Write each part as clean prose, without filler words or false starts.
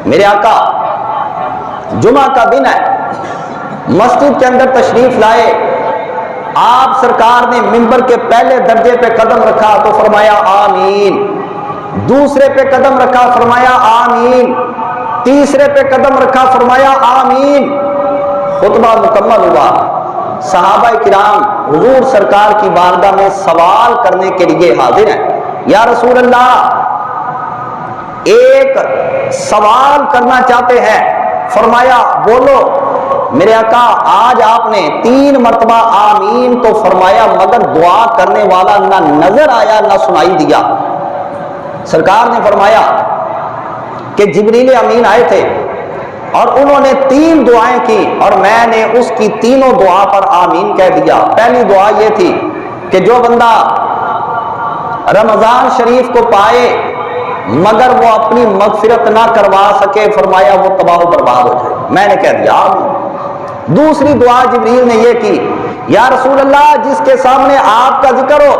میرے آقا جمعہ کا دن ہے، مسجد کے اندر تشریف لائے، آپ سرکار نے منبر کے پہلے درجے پہ قدم رکھا تو فرمایا آمین، دوسرے پہ قدم رکھا فرمایا آمین، تیسرے پہ قدم رکھا فرمایا آمین۔ خطبہ مکمل ہوا، صحابہ کرام حضور سرکار کی بارگاہ میں سوال کرنے کے لیے حاضر ہیں۔ یا رسول اللہ ایک سوال کرنا چاہتے ہیں۔ فرمایا بولو۔ میرے آقا آج آپ نے 3 مرتبہ آمین تو فرمایا مگر دعا کرنے والا نہ نظر آیا نہ سنائی دیا۔ سرکار نے فرمایا کہ جبریل امین آئے تھے اور انہوں نے 3 دعائیں کی اور میں نے اس کی تینوں دعا پر آمین کہہ دیا۔ پہلی دعا یہ تھی کہ جو بندہ رمضان شریف کو پائے مگر وہ اپنی مغفرت نہ کروا سکے، فرمایا وہ تباہ و برباد ہو جائے۔ میں نے کہہ دیا آمین۔ دوسری دعا جبریل نے یہ کی، یا رسول اللہ جس کے سامنے آپ کا ذکر ہو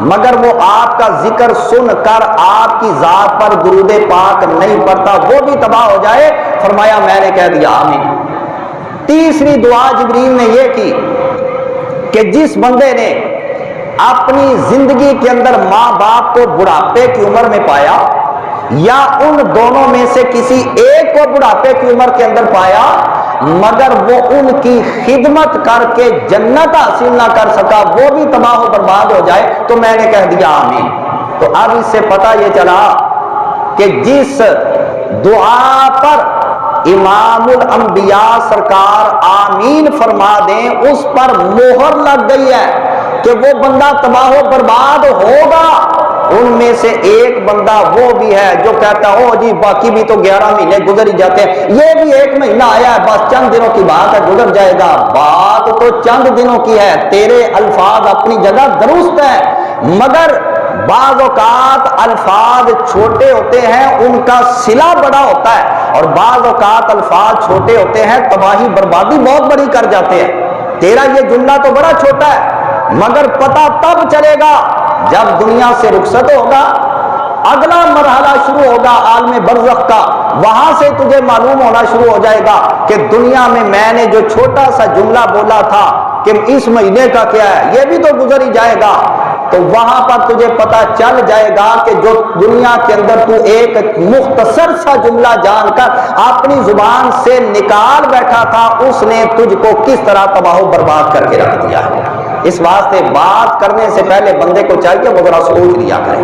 مگر وہ آپ کا ذکر سن کر آپ کی ذات پر درود پاک نہیں پڑتا وہ بھی تباہ ہو جائے، فرمایا میں نے کہہ دیا آمین۔ تیسری دعا جبریل نے یہ کی کہ جس بندے نے اپنی زندگی کے اندر ماں باپ کو بڑھاپے کی عمر میں پایا یا ان دونوں میں سے کسی ایک کو بڑھاپے کی عمر کے اندر پایا مگر وہ ان کی خدمت کر کے جنت حاصل نہ کر سکا وہ بھی تباہ و برباد ہو جائے، تو میں نے کہہ دیا آمین۔ تو اب اس سے پتہ یہ چلا کہ جس دعا پر امام الانبیاء سرکار آمین فرما دیں اس پر مہر لگ گئی ہے کہ وہ بندہ تباہ و برباد ہوگا۔ ان میں سے ایک بندہ وہ بھی ہے جو کہتا ہے او جی باقی بھی تو 11 مہینے گزر ہی جاتے ہیں، یہ بھی 1 مہینہ آیا ہے بس چند دنوں کی بات ہے گزر جائے گا۔ بات تو چند دنوں کی ہے، تیرے الفاظ اپنی جگہ درست ہیں مگر بعض اوقات الفاظ چھوٹے ہوتے ہیں ان کا صلہ بڑا ہوتا ہے، اور بعض اوقات الفاظ چھوٹے ہوتے ہیں تباہی بربادی بہت بڑی کر جاتے ہیں۔ تیرا یہ جملہ تو بڑا چھوٹا ہے مگر پتہ تب چلے گا جب دنیا سے رخصت ہوگا، اگلا مرحلہ شروع ہوگا عالم برزخ کا، وہاں سے تجھے معلوم ہونا شروع ہو جائے گا کہ دنیا میں نے جو چھوٹا سا جملہ بولا تھا کہ اس مہینے کا کیا ہے یہ بھی تو گزر ہی جائے گا، تو وہاں پر تجھے پتہ چل جائے گا کہ جو دنیا کے اندر تو ایک مختصر سا جملہ جان کر اپنی زبان سے نکال بیٹھا تھا اس نے تجھ کو کس طرح تباہ و برباد کر کے رکھ دیا ہے۔ اس واسطے بات کرنے سے پہلے بندے کو چاہیے وہ ذرا سوچ لیا کرے۔